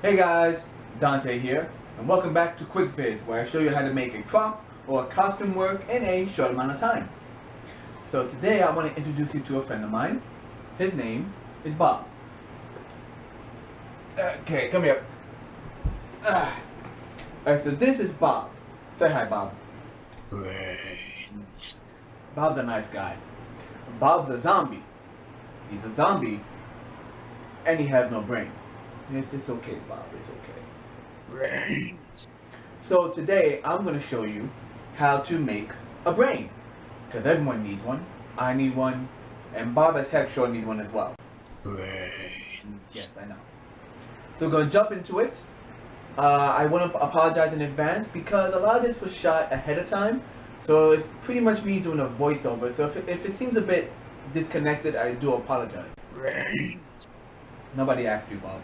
Hey guys, Dante here, and welcome back to QuickViz, where I show you how to make a prop or a costume work in a short amount of time. So today I want to introduce you to a friend of mine. His name is Bob. Okay, come here. Alright, so this is Bob. Say hi, Bob. Brains. Bob's a nice guy. Bob's a zombie. He's a zombie, and he has no brain. It's okay, Bob, it's okay. Brains. So today I'm going to show you how to make a brain. Because everyone needs one. I need one. And Bob as heck sure needs one as well. Brains. Yes, I know. So we're going to jump into it. I want to apologize in advance because a lot of this was shot ahead of time. So it's pretty much me doing a voiceover. So if it seems a bit disconnected, I do apologize. Brains. Nobody asked you, Bob.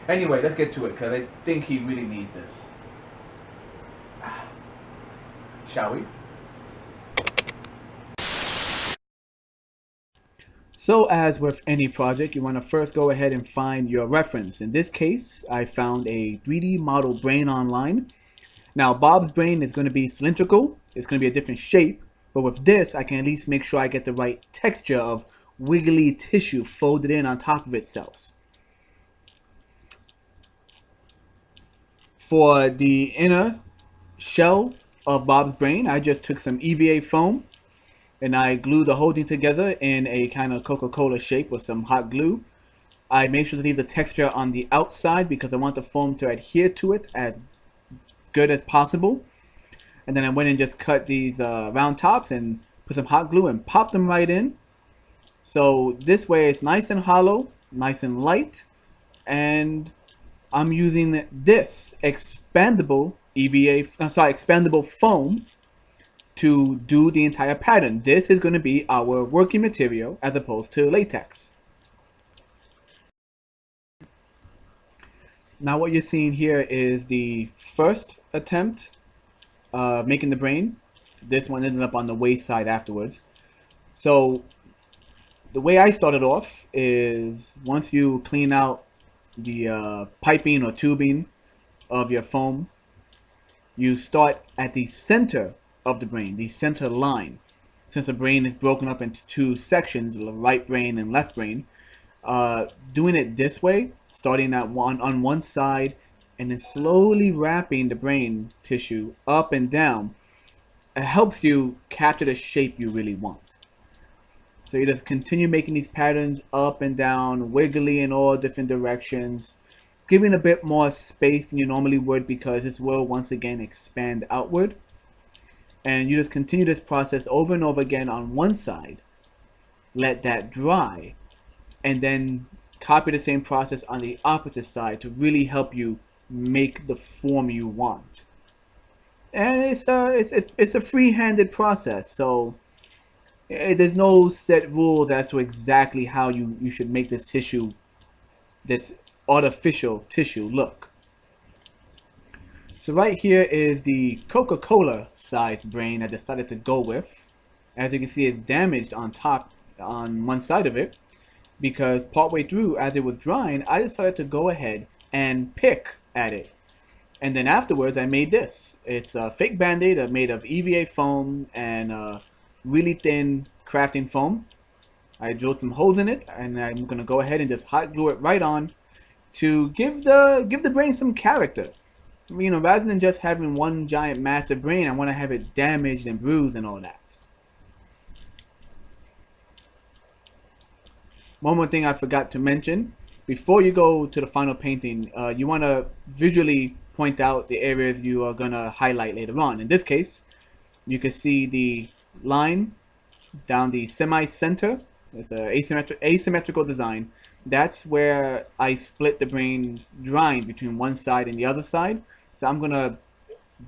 Anyway, let's get to it because I think he really needs this. Shall we? So as with any project, you want to first go ahead and find your reference. In this case, I found a 3D model brain online. Now Bob's brain is going to be cylindrical. It's going to be a different shape. But with this, I can at least make sure I get the right texture of wiggly tissue folded in on top of itself. For the inner shell of Bob's brain, I just took some EVA foam and I glued the whole thing together in a kind of Coca-Cola shape with some hot glue. I made sure to leave the texture on the outside because I want the foam to adhere to it as good as possible. And then I went and just cut these round tops and put some hot glue and popped them right in. So this way it's nice and hollow, nice and light, and I'm using this expandable expandable foam to do the entire pattern. This is going to be our working material as opposed to latex. Now what you're seeing here is the first attempt making the brain. This one ended up on the waist side afterwards. So the way I started off is once you clean out the piping or tubing of your foam, you start at the center of the brain, the center line. Since the brain is broken up into two sections, the right brain and left brain, doing it this way, starting at on one side and then slowly wrapping the brain tissue up and down, it helps you capture the shape you really want. So you just continue making these patterns up and down, wiggly in all different directions, giving a bit more space than you normally would because this will once again expand outward. And you just continue this process over and over again on one side, let that dry, and then copy the same process on the opposite side to really help you make the form you want. And it's a free-handed process, so there's no set rules as to exactly how you should make this tissue, this artificial tissue look. So right here is the Coca-Cola sized brain I decided to go with. As you can see, it's damaged on top on one side of it because partway through as it was drying, I decided to go ahead and pick at it. And then afterwards I made this. It's a fake band-aid made of EVA foam and really thin crafting foam. I drilled some holes in it and I'm gonna go ahead and just hot glue it right on to give the brain some character. You know, rather than just having one giant massive brain, I want to have it damaged and bruised and all that. One more thing I forgot to mention. Before you go to the final painting, you want to visually point out the areas you are going to highlight later on. In this case, you can see the line down the semi-center. It's an asymmetrical design. That's where I split the brains drying between one side and the other side. So I'm gonna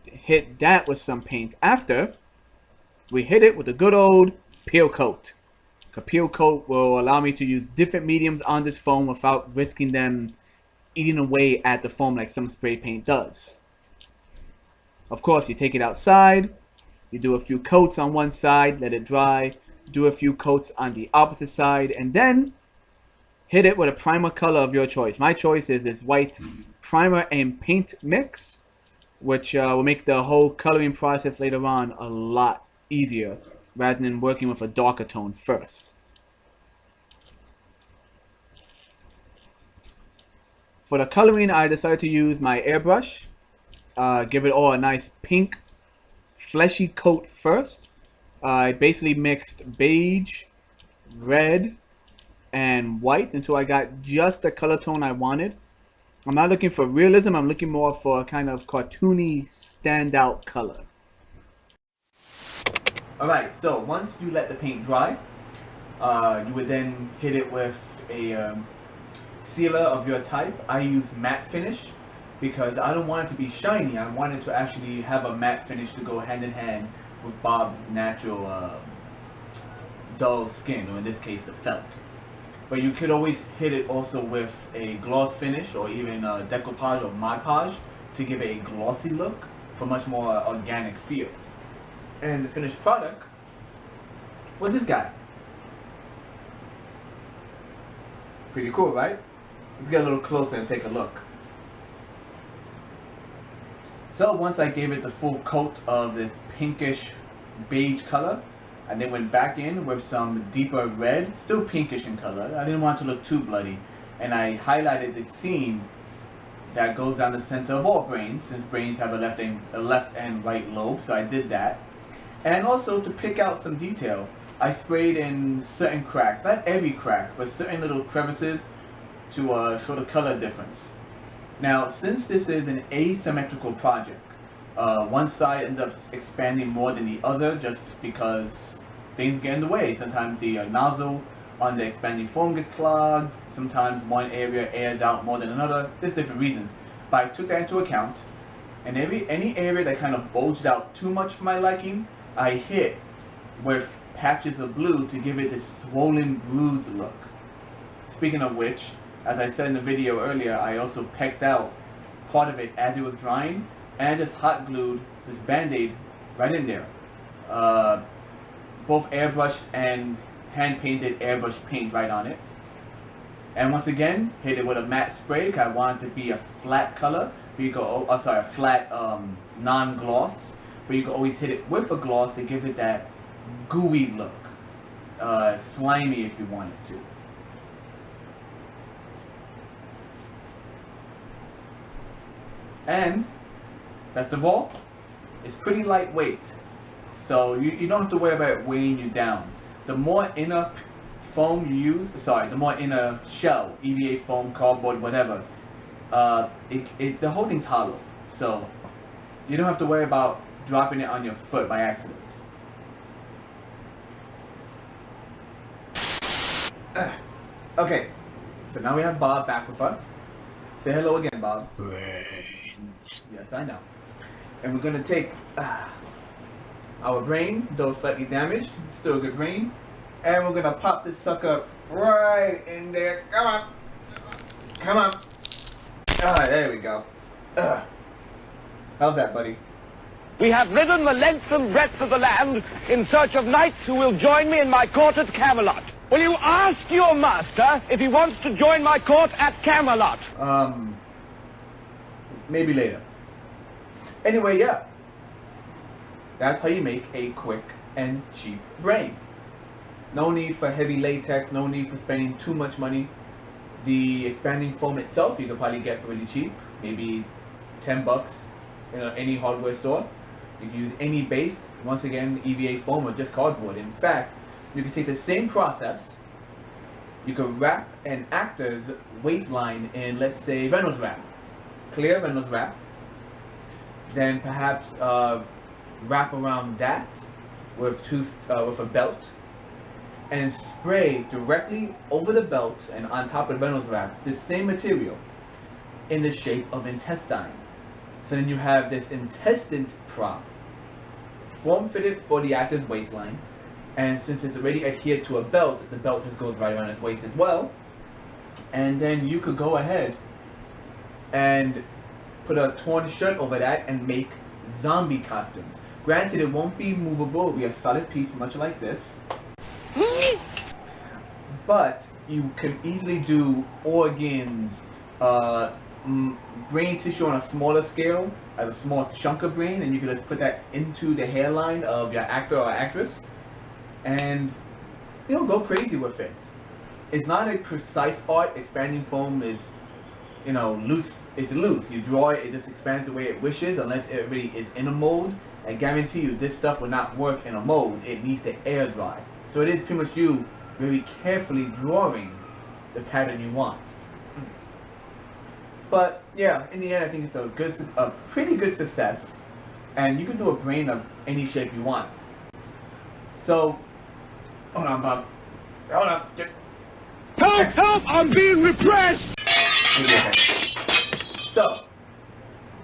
hit that with some paint after we hit it with a good old peel coat. A peel coat will allow me to use different mediums on this foam without risking them eating away at the foam like some spray paint does. Of course, you take it outside, you do a few coats on one side, let it dry, do a few coats on the opposite side, and then hit it with a primer color of your choice. My choice is this white primer and paint mix, which will make the whole coloring process later on a lot easier rather than working with a darker tone first. For the coloring, I decided to use my airbrush. Give it all a nice pink, fleshy coat first. I basically mixed beige, red, and white until I got just the color tone I wanted. I'm not looking for realism, I'm looking more for a kind of cartoony, standout color. Alright, so once you let the paint dry, you would then hit it with a sealer of your type. I use matte finish because I don't want it to be shiny. I want it to actually have a matte finish to go hand in hand with Bob's natural dull skin, or in this case the felt. But you could always hit it also with a gloss finish or even a decoupage or Mod Podge to give it a glossy look for much more organic feel. And the finished product was this guy. Pretty cool, right? Let's get a little closer and take a look. So once I gave it the full coat of this pinkish beige color, I then went back in with some deeper red, still pinkish in color. I didn't want it to look too bloody. And I highlighted the seam that goes down the center of all brains, since brains have a left and right lobe, so I did that. And also to pick out some detail, I sprayed in certain cracks, not every crack, but certain little crevices to show the color difference. Now, since this is an asymmetrical project, one side ends up expanding more than the other just because things get in the way. Sometimes the nozzle on the expanding foam gets clogged, sometimes one area airs out more than another. There's different reasons. But I took that into account, and any area that kind of bulged out too much for my liking, I hit with patches of blue to give it this swollen, bruised look. Speaking of which, as I said in the video earlier, I also pecked out part of it as it was drying, and I just hot glued this band-aid right in there. Both airbrushed and hand painted airbrush paint right on it. And once again, hit it with a matte spray because I want it to be a flat color. But you go, a flat non-gloss. But you can always hit it with a gloss to give it that gooey look, slimy if you want it to. And best of all, it's pretty lightweight, so you don't have to worry about it weighing you down. The more inner foam you use, the more inner shell, EVA foam, cardboard, whatever, the whole thing's hollow, so you don't have to worry about dropping it on your foot by accident. Okay, so now we have Bob back with us. Say hello again, Bob. Brains. Yes, I know. And we're gonna take our brain, though slightly damaged, still a good brain, and we're gonna pop this sucker right in there. Come on, come on. There we go. How's that, buddy? We have ridden the length and breadth of the land in search of knights who will join me in my court at Camelot. Will you ask your master if he wants to join my court at Camelot? Maybe later. Anyway, yeah. That's how you make a quick and cheap brain. No need for heavy latex, no need for spending too much money. The expanding foam itself you could probably get for really cheap, maybe $10 in any hardware store. You can use any base, once again, EVA foam or just cardboard. In fact, you can take the same process, you can wrap an actor's waistline in, let's say, Reynolds wrap. Clear Reynolds wrap. Then perhaps wrap around that with a belt, and spray directly over the belt and on top of the Reynolds wrap the same material in the shape of intestine. So then you have this intestine prop, form fitted for the actor's waistline, and since it's already adhered to a belt, the belt just goes right around his waist as well. And then you could go ahead and put a torn shirt over that and make zombie costumes. Granted, it won't be movable, it'll be a solid piece much like this. but you can easily do organs, brain tissue on a smaller scale, as a small chunk of brain, and you can just put that into the hairline of your actor or actress, and go crazy with it. It's not a precise art. Expanding foam is, loose. It's loose. You draw it, it just expands the way it wishes, unless it really is in a mold. I guarantee you, this stuff will not work in a mold. It needs to air dry. So it is pretty much you very carefully drawing the pattern you want. But yeah, in the end, I think it's a pretty good success, and you can do a brain of any shape you want. So, hold on, Bob. Hold on. Help! Help! I'm being repressed! So,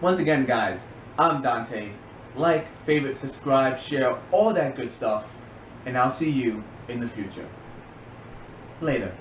once again, guys, I'm Dante. Like, favorite, subscribe, share, all that good stuff, and I'll see you in the future. Later.